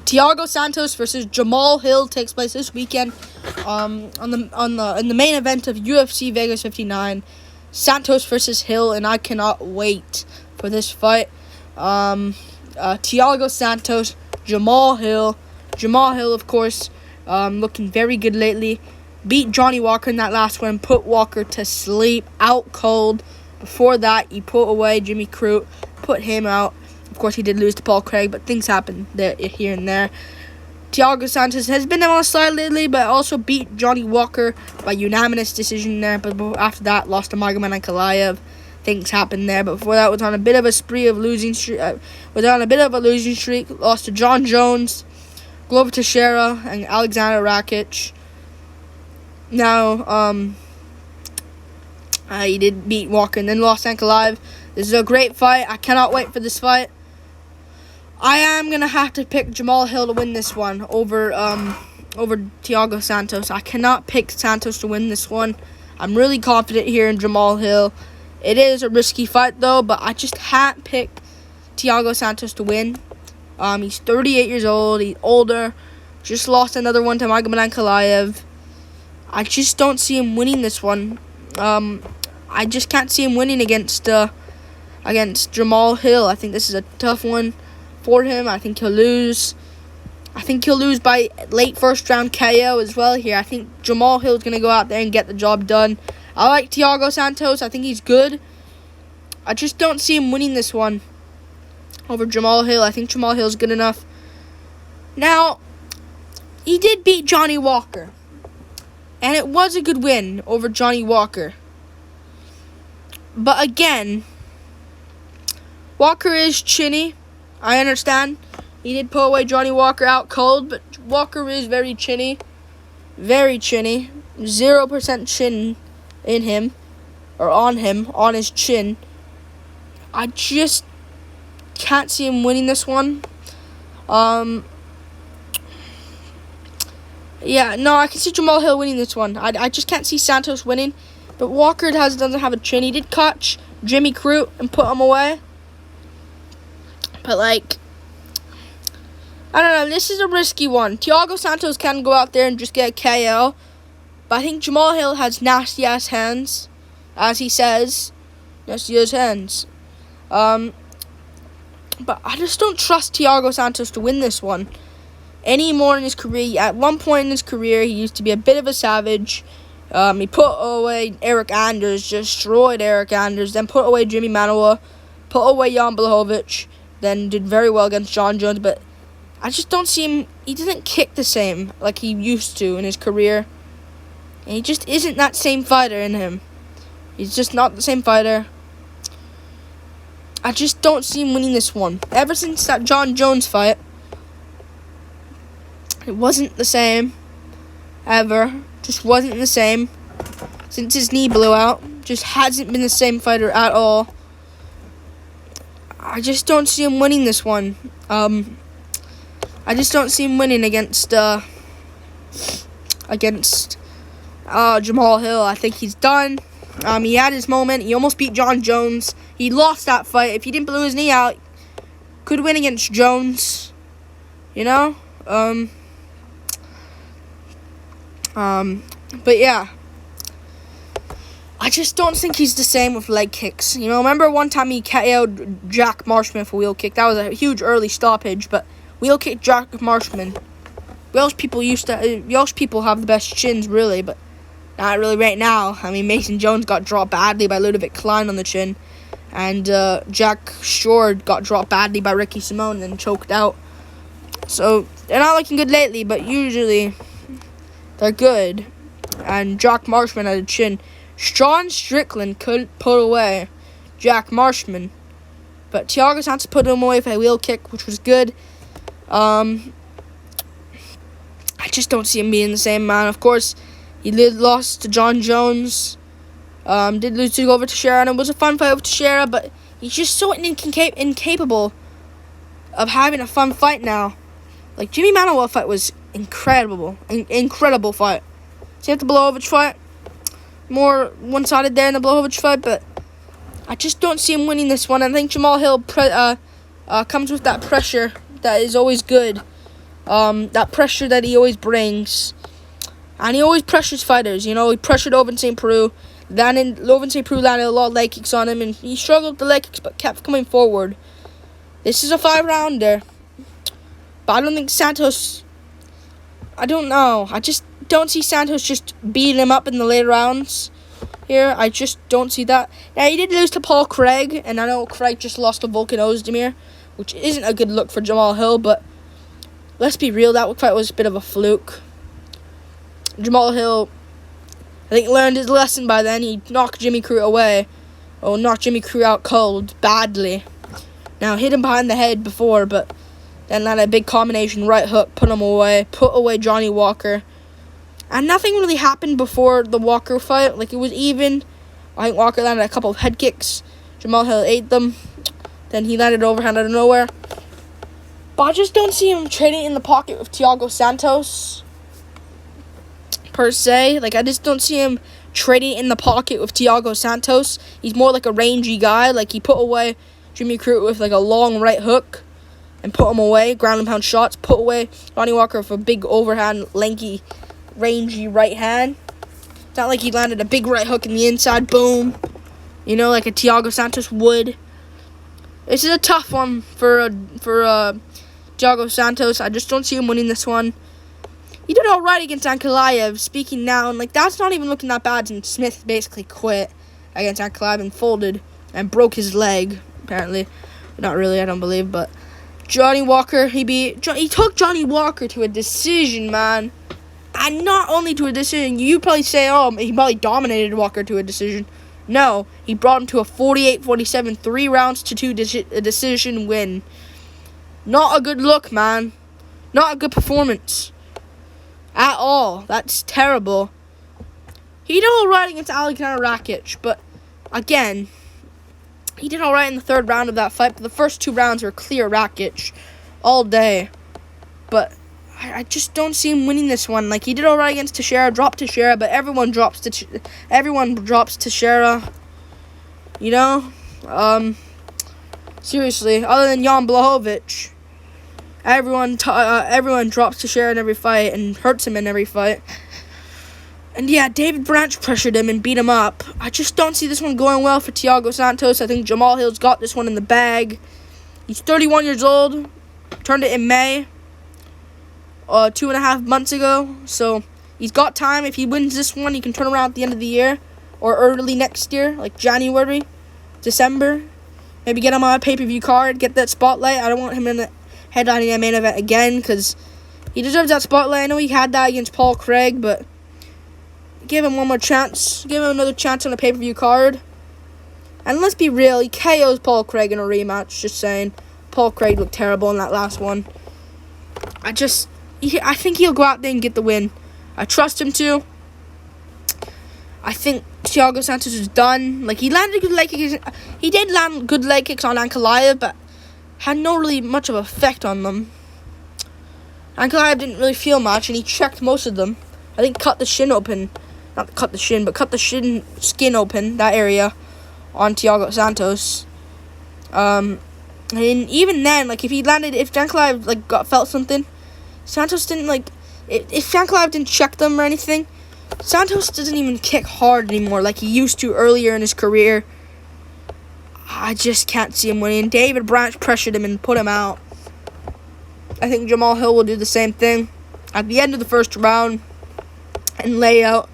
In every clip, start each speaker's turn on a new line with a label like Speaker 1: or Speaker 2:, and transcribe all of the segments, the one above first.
Speaker 1: Thiago Santos versus Jamahal Hill takes place this weekend. In the main event of UFC Vegas 59, Santos versus Hill, and I cannot wait for this fight. Thiago Santos, Jamahal Hill. Jamahal Hill, of course, looking very good lately. Beat Johnny Walker in that last one, put Walker to sleep, out cold. Before that, he put away Jimmy Crute, put him out. Of course, he did lose to Paul Craig, but things happen there, here and there. Thiago Santos has been on the slide lately, but also beat Johnny Walker by unanimous decision there. But after that, lost to Magomed Ankalaev. Things happened there. But before that, was on a bit of a spree of losing streak. Lost to John Jones, Glover Teixeira, and Alexander Rakic. Now, he did beat Walker and then lost Ankalaev. This is a great fight. I cannot wait for this fight. I am going to have to pick Jamahal Hill to win this one over Thiago Santos. I cannot pick Santos to win this one. I'm really confident here in Jamahal Hill. It is a risky fight, though, but I just can't pick Thiago Santos to win. He's 38 years old. He's older. Just lost another one to Magomed Ankalaev. I just don't see him winning this one. I just can't see him winning against Jamahal Hill. I think this is a tough one for him. I think he'll lose. I think he'll lose by late first round KO as well here. I think Jamahal Hill is going to go out there and get the job done. I like Thiago Santos. I think he's good. I just don't see him winning this one over Jamahal Hill. I think Jamahal Hill is good enough. Now, he did beat Johnny Walker, and it was a good win over Johnny Walker. But again, Walker is chinny. I understand. He did put away Johnny Walker out cold, but Walker is very chinny. Very chinny. 0% chin in him, or on him, on his chin. I just can't see him winning this one. Yeah, no, I can see Jamahal Hill winning this one. I just can't see Santos winning. But Walker doesn't have a chin. He did catch Jimmy Crute and put him away. But, I don't know. This is a risky one. Thiago Santos can go out there and just get a KO. But I think Jamahal Hill has nasty-ass hands, as he says. Nasty-ass hands. But I just don't trust Thiago Santos to win this one anymore in his career. At one point in his career, he used to be a bit of a savage. He put away Eric Anders, destroyed Eric Anders, then put away Jimmy Manuwa, put away Jan Blachowicz, then did very well against John Jones. But I just don't see him. He doesn't kick the same like he used to in his career. And he just isn't that same fighter in him. He's just not the same fighter. I just don't see him winning this one. Ever since that John Jones fight, it wasn't the same. Ever. Just wasn't the same. Since his knee blew out, just hasn't been the same fighter at all. I just don't see him winning this one. I just don't see him winning against Jamahal Hill. I think he's done. He had his moment. He almost beat John Jones. He lost that fight. If he didn't blow his knee out, could win against Jones. You know? But yeah. I just don't think he's the same with leg kicks. You know, remember one time he KO'd Jack Marshman for wheel kick? That was a huge early stoppage, but wheel kick Jack Marshman. Welsh people have the best chins, really, but not really right now. I mean, Mason Jones got dropped badly by Ludovic Klein on the chin, and Jack Shore got dropped badly by Ricky Simone and choked out. So they're not looking good lately, but usually they're good. And Jack Marshman had a chin. Sean Strickland couldn't put away Jack Marshman, but Thiago Santos put him away for a wheel kick, which was good. I just don't see him being the same man. Of course, he lost to John Jones. Did lose to Glover Teixeira, and it was a fun fight with Teixeira, but he's just so incapable of having a fun fight now. Like, Jimmy Manuwa fight was incredible. Incredible fight. See, the Blachowicz fight, more one-sided there in the Blachowicz fight, but I just don't see him winning this one. I think Jamahal Hill comes with that pressure that is always good. that pressure that he always brings. And he always pressures fighters. You know, he pressured Ovince St. Preux. Ovince St. Preux landed a lot of leg kicks on him, and he struggled with the leg kicks, but kept coming forward. This is a 5-rounder. But I don't think Santos... I don't know. I just don't see Santos just beating him up in the later rounds here. I just don't see that. Yeah, he did lose to Paul Craig, and I know Craig just lost to Volkan Ozdemir, which isn't a good look for Jamahal Hill, but let's be real, that fight was a bit of a fluke. Jamahal Hill, I think, learned his lesson by then. He knocked Jimmy Crute away. Or knocked Jimmy Crute out cold, badly. Now, hit him behind the head before, but then landed a big combination right hook, put him away, put away Johnny Walker. And nothing really happened before the Walker fight. Like, it was even. I think Walker landed a couple of head kicks. Jamahal Hill ate them. Then he landed overhand out of nowhere. But I just don't see him trading in the pocket with Thiago Santos, per se. Like, I just don't see him trading in the pocket with Thiago Santos. He's more like a rangy guy. Like, he put away Jimmy Crute with, like, a long right hook and put him away. Ground and pound shots. Put away Johnny Walker with a big overhand, lanky, rangy right hand. It's not like he landed a big right hook in the inside. Boom. You know, like a Thiago Santos would. This is a tough one for Thiago Santos. I just don't see him winning this one. He did all right against Ankalaev, speaking now, and, like, that's not even looking that bad since Smith basically quit against Ankalaev and folded and broke his leg, apparently. Not really, I don't believe, but Johnny Walker, he took Johnny Walker to a decision, man. And not only to a decision, you probably say, oh, he probably dominated Walker to a decision. No, he brought him to a 48-47, 3 rounds to 2 decision win. Not a good look, man. Not a good performance at all. That's terrible. He did all right against Alexander Rakic, but again, he did all right in the 3rd round of that fight, but the first 2 rounds were clear Rakic all day. But I just don't see him winning this one. Like, he did all right against Teixeira, dropped Teixeira, but everyone drops Teixeira. You know? Seriously, other than Jan Blachowicz, everyone drops Teixeira in every fight and hurts him in every fight. And yeah, David Branch pressured him and beat him up. I just don't see this one going well for Thiago Santos. I think Jamahal Hill's got this one in the bag. He's 31 years old. Turned it in May. 2.5 months ago. So he's got time. If he wins this one, he can turn around at the end of the year. Or early next year. Like January. December. Maybe get him on a pay-per-view card. Get that spotlight. I don't want him in the headlining a main event again. Because he deserves that spotlight. I know he had that against Paul Craig. But give him one more chance. Give him another chance on a pay-per-view card. And let's be real. He KOs Paul Craig in a rematch. Just saying. Paul Craig looked terrible in that last one. I think he'll go out there and get the win. I trust him to. I think Thiago Santos is done. Like, he landed good leg kicks. He did land good leg kicks on Ankalaev, but had no really much of an effect on them. Ankalaev didn't really feel much, and he checked most of them. I think cut the shin open. Not cut the shin, but cut the skin open, that area, on Thiago Santos. And even then, like, if Ankalaev, like, felt something, Santos didn't, like, if Ankalaev didn't check them or anything, Santos doesn't even kick hard anymore like he used to earlier in his career. I just can't see him winning. David Branch pressured him and put him out. I think Jamahal Hill will do the same thing at the end of the first round and lay out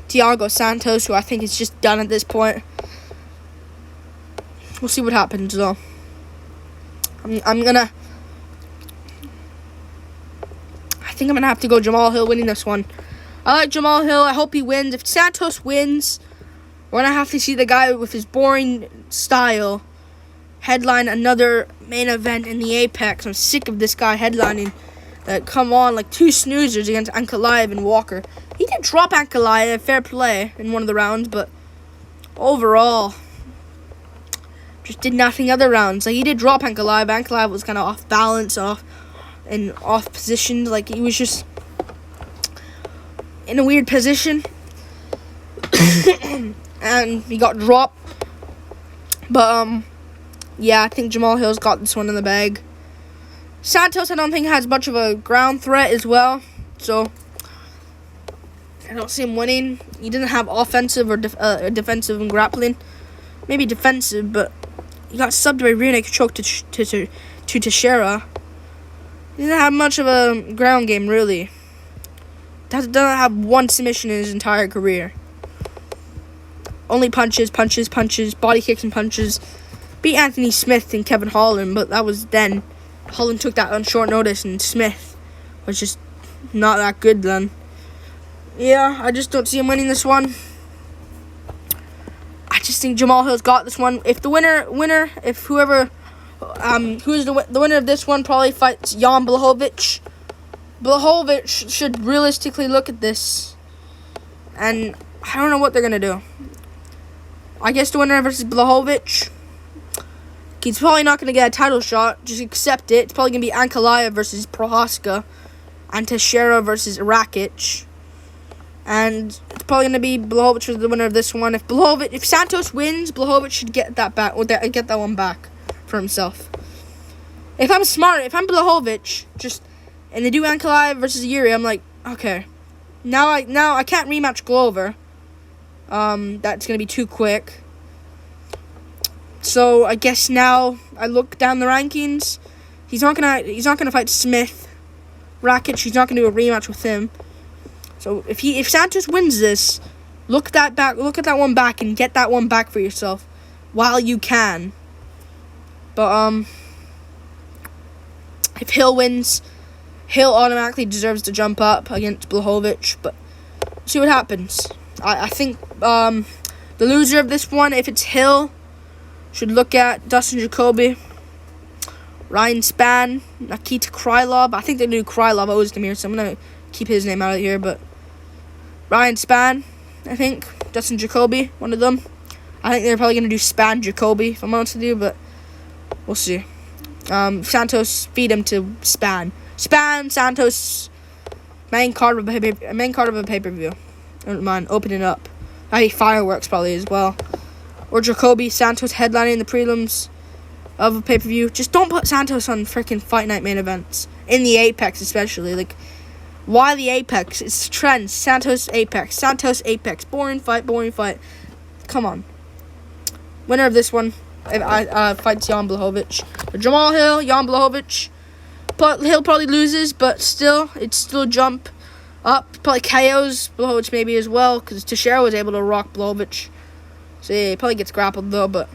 Speaker 1: Thiago Santos, who I think is just done at this point. We'll see what happens, though. I think I'm going to have to go Jamahal Hill winning this one. I like Jamahal Hill. I hope he wins. If Santos wins, we're going to have to see the guy with his boring style headline another main event in the Apex. I'm sick of this guy headlining. Come on, like 2 snoozers against Ankalaev and Walker. He did drop Ankalaev, fair play, in one of the rounds, but overall, just did nothing other rounds. Like, he did drop Ankalaev. Ankalaev was kind of off balance, off positioned. Like, he was just in a weird position. And he got dropped. But, yeah, I think Jamahal Hill's got this one in the bag. Santos, I don't think, has much of a ground threat as well. So, I don't see him winning. He doesn't have offensive or defensive and grappling. Maybe defensive, but he got subbed by rear naked choke to Teixeira. He doesn't have much of a ground game, really. Doesn't have one submission in his entire career. Only punches, body kicks and punches. Beat Anthony Smith and Kevin Holland, but that was then. Holland took that on short notice, and Smith was just not that good then. Yeah, I just don't see him winning this one. I just think Jamahal Hill's got this one. If the whoever who's the winner of this one probably fights Jan Blachowicz. Blachowicz should realistically look at this, and I don't know what they're gonna do. I guess the winner versus Blachowicz, he's probably not gonna get a title shot. Just accept it. It's probably gonna be Ankalaev versus Prohaska, and Teixeira versus Rakic, and it's probably gonna be Blachowicz for the winner of this one. If Santos wins, Blachowicz should get that back, or get that one back for himself. If I'm Blachowicz, and they do Ankalaev versus Yuri, I'm like, okay, now I can't rematch Glover. That's gonna be too quick. So I guess now I look down the rankings. He's not gonna fight Smith, Rakic. He's not gonna do a rematch with him. So if Santos wins this, look at that one back and get that one back for yourself while you can. But if Hill wins, Hill automatically deserves to jump up against Blachowicz, but see what happens. I think the loser of this one, if it's Hill, should look at Dustin Jacoby, Ryan Spann, Nikita Krylov. I think they do Krylov always to me, so I'm going to keep his name out of here, but Ryan Spann, I think, Dustin Jacoby, one of them. I think they're probably going to do Spann Jacoby, if I'm honest with you, but we'll see. Santos, feed him to Spann. Spann, Santos, main card of a pay-per-view. I don't mind opening up. I think fireworks probably as well. Or Jacoby, Santos headlining the prelims of a pay-per-view. Just don't put Santos on freaking Fight Night main events. In the Apex especially. Like, why the Apex? It's trends. Santos Apex. Boring fight. Come on. Winner of this one, fights Jan Blachowicz. Jamahal Hill, Jan Blachowicz. Hill probably loses, but still, it's still a jump up. Probably KOs Blachowicz maybe as well, because Teixeira was able to rock Blachowicz. So yeah, he probably gets grappled though, but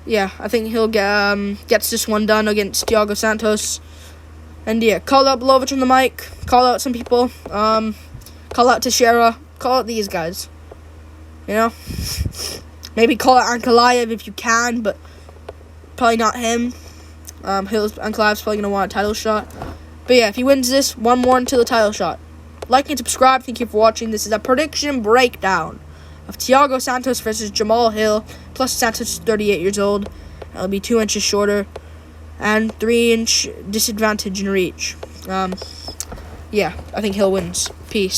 Speaker 1: yeah, I think Hill gets this one done against Thiago Santos. And yeah, call out Blachowicz on the mic. Call out some people. Call out Teixeira. Call out these guys. You know? Maybe call out Ankalaev if you can, but probably not him. Ankalaev's probably going to want a title shot. But yeah, if he wins this, one more until the title shot. Like and subscribe. Thank you for watching. This is a prediction breakdown of Thiago Santos versus Jamahal Hill. Plus, Santos is 38 years old. It'll be 2 inches shorter. And 3-inch disadvantage in reach. Yeah, I think Hill wins. Peace.